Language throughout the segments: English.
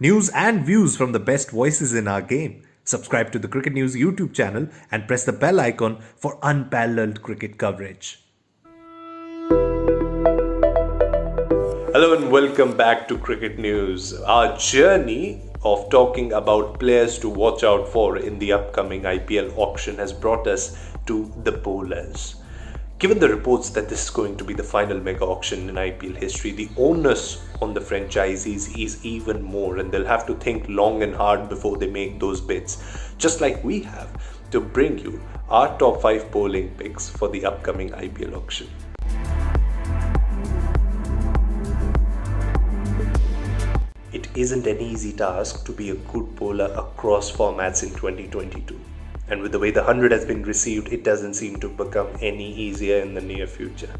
News and views from the best voices in our game. Subscribe to the Cricket News YouTube channel and press the bell icon for unparalleled cricket coverage. Hello and welcome back to Cricket News. Our journey of talking about players to watch out for in the upcoming IPL auction has brought us to the bowlers. Given the reports that this is going to be the final mega auction in IPL history, the onus on the franchisees is even more, and they'll have to think long and hard before they make those bids, just like we have, to bring you our top 5 bowling picks for the upcoming IPL auction. It isn't an easy task to be a good bowler across formats in 2022. And with the way the 100 has been received, it doesn't seem to become any easier in the near future.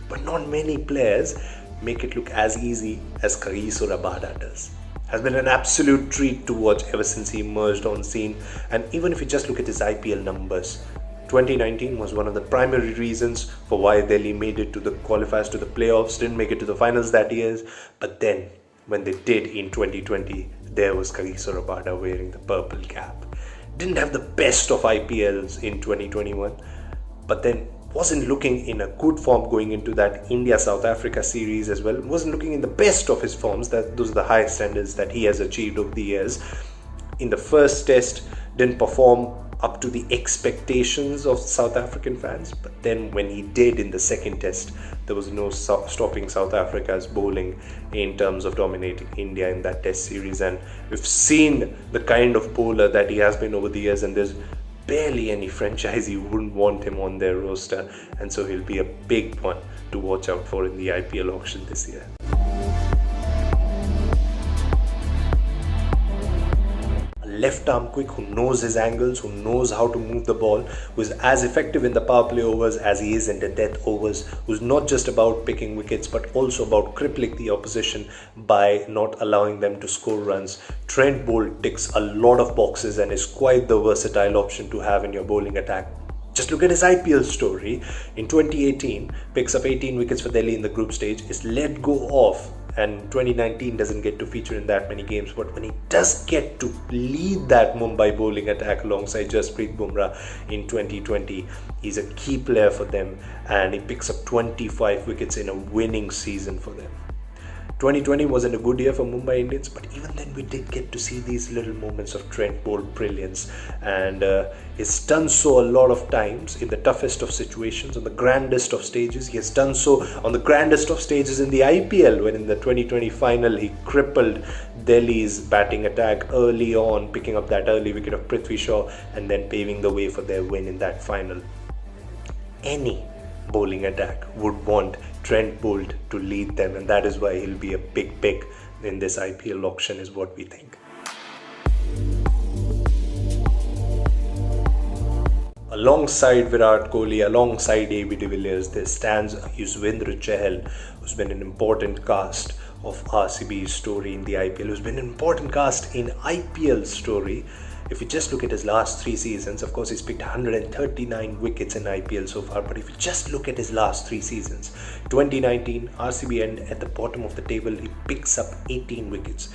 But not many players make it look as easy as Kagiso Rabada does. Has been an absolute treat to watch ever since he emerged on scene. And even if you just look at his IPL numbers, 2019 was one of the primary reasons for why Delhi made it to the qualifiers, to the playoffs, didn't make it to the finals that year. But then, when they did in 2020, there was Kagiso Rabada wearing the purple cap. Didn't have the best of IPLs in 2021, but then wasn't looking in a good form going into that India-South Africa series as well. Wasn't looking in the best of his forms. Those are the highest standards that he has achieved over the years. In the first test, didn't perform up to the expectations of South African fans, but then when he did in the second test, there was no stopping South Africa's bowling in terms of dominating India in that test series. And we've seen the kind of bowler that he has been over the years, and there's barely any franchisee who wouldn't want him on their roster, and so he'll be a big one to watch out for in the IPL auction this year. Left arm quick, who knows his angles, who knows how to move the ball, who is as effective in the power play overs as he is in the death overs, who's not just about picking wickets but also about crippling the opposition by not allowing them to score runs. Trent Boult ticks a lot of boxes and is quite the versatile option to have in your bowling attack. Just look at his IPL story. In 2018, picks up 18 wickets for Delhi in the group stage, is let go off, and 2019 doesn't get to feature in that many games. But when he does get to lead that Mumbai bowling attack alongside Jasprit Bumrah in 2020, he's a key player for them, and he picks up 25 wickets in a winning season for them. 2020 wasn't a good year for Mumbai Indians, but even then we did get to see these little moments of Trent Boult brilliance, and he's done so a lot of times in the toughest of situations, on the grandest of stages. He has done so on the grandest of stages in the IPL, when in the 2020 final he crippled Delhi's batting attack early on, picking up that early wicket of Prithvi Shaw and then paving the way for their win in that final. Any bowling attack would want Trent Boult to lead them, and that is why he'll be a big pick in this IPL auction, is what we think. Alongside Virat Kohli, alongside AB de Villiers, there stands Yuzvendra Chahal, who's been an important cast of RCB's story in the IPL, who's been an important cast in IPL's story. If you just look at his last 3 seasons, of course he's picked 139 wickets in IPL so far, but if you just look at his last 3 seasons, 2019, RCB end at the bottom of the table, he picks up 18 wickets.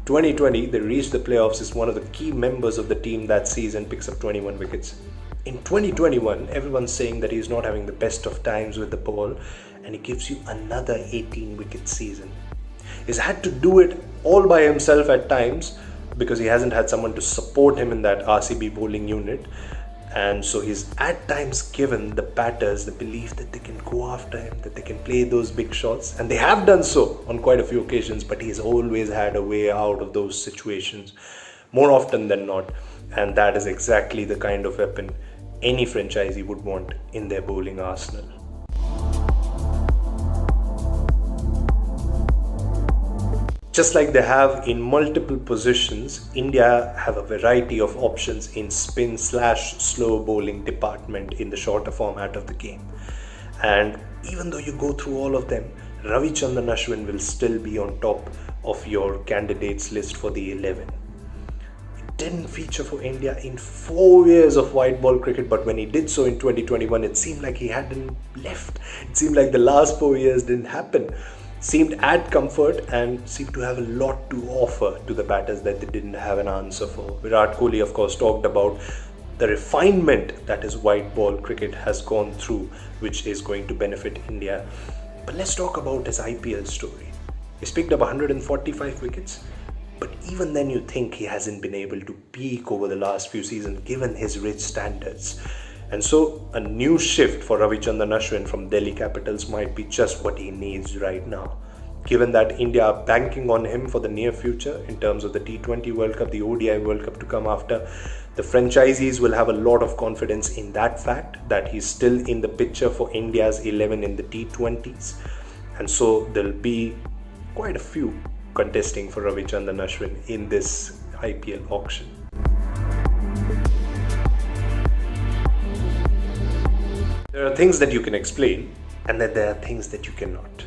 2020, they reached the playoffs, is one of the key members of the team that season, picks up 21 wickets. In 2021, everyone's saying that he's not having the best of times with the ball, and he gives you another 18 wicket season. He's had to do it all by himself at times, because he hasn't had someone to support him in that RCB bowling unit, and so he's at times given the batters the belief that they can go after him, that they can play those big shots, and they have done so on quite a few occasions, but he's always had a way out of those situations more often than not, and that is exactly the kind of weapon any franchisee would want in their bowling arsenal. Just like they have in multiple positions, India have a variety of options in spin/slow bowling department in the shorter format of the game. And even though you go through all of them, Ravichandran Ashwin will still be on top of your candidates list for the 11. It didn't feature for India in 4 years of white ball cricket, but when he did so in 2021, it seemed like he hadn't left. It seemed like the last 4 years didn't happen. seemed at comfort and seemed to have a lot to offer to the batters that they didn't have an answer for. Virat Kohli, of course, talked about the refinement that his white ball cricket has gone through, which is going to benefit India. But let's talk about his IPL story. He's picked up 145 wickets, but even then you think he hasn't been able to peak over the last few seasons given his rich standards. And so a new shift for Ravichandran Ashwin from Delhi Capitals might be just what he needs right now. Given that India are banking on him for the near future in terms of the T20 World Cup, the ODI World Cup to come after, the franchisees will have a lot of confidence in that fact that he's still in the picture for India's 11 in the T20s. And so there'll be quite a few contesting for Ravichandran Ashwin in this IPL auction. There are things that you can explain, and then there are things that you cannot.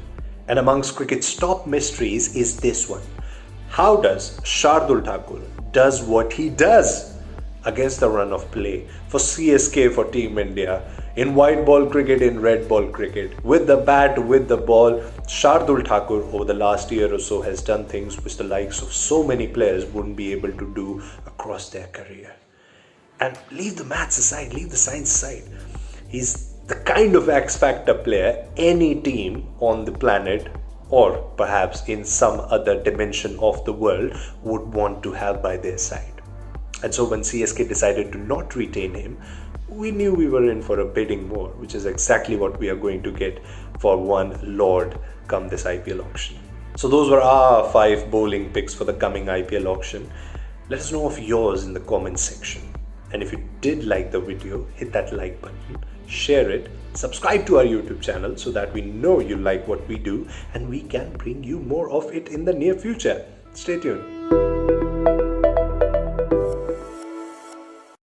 And amongst cricket's top mysteries is this one. How does Shardul Thakur does what he does against the run of play for CSK, for Team India, in white ball cricket, in red ball cricket, with the bat, with the ball? Shardul Thakur over the last year or so has done things which the likes of so many players wouldn't be able to do across their career. And leave the maths aside, leave the science aside. He's the kind of X Factor player any team on the planet, or perhaps in some other dimension of the world, would want to have by their side. And so when CSK decided to not retain him, we knew we were in for a bidding war, which is exactly what we are going to get for one Lord come this IPL auction. So those were our 5 bowling picks for the coming IPL auction. Let us know of yours in the comments section. And if you did like the video, hit that like button, share it, subscribe to our YouTube channel so that we know you like what we do and we can bring you more of it in the near future. Stay tuned.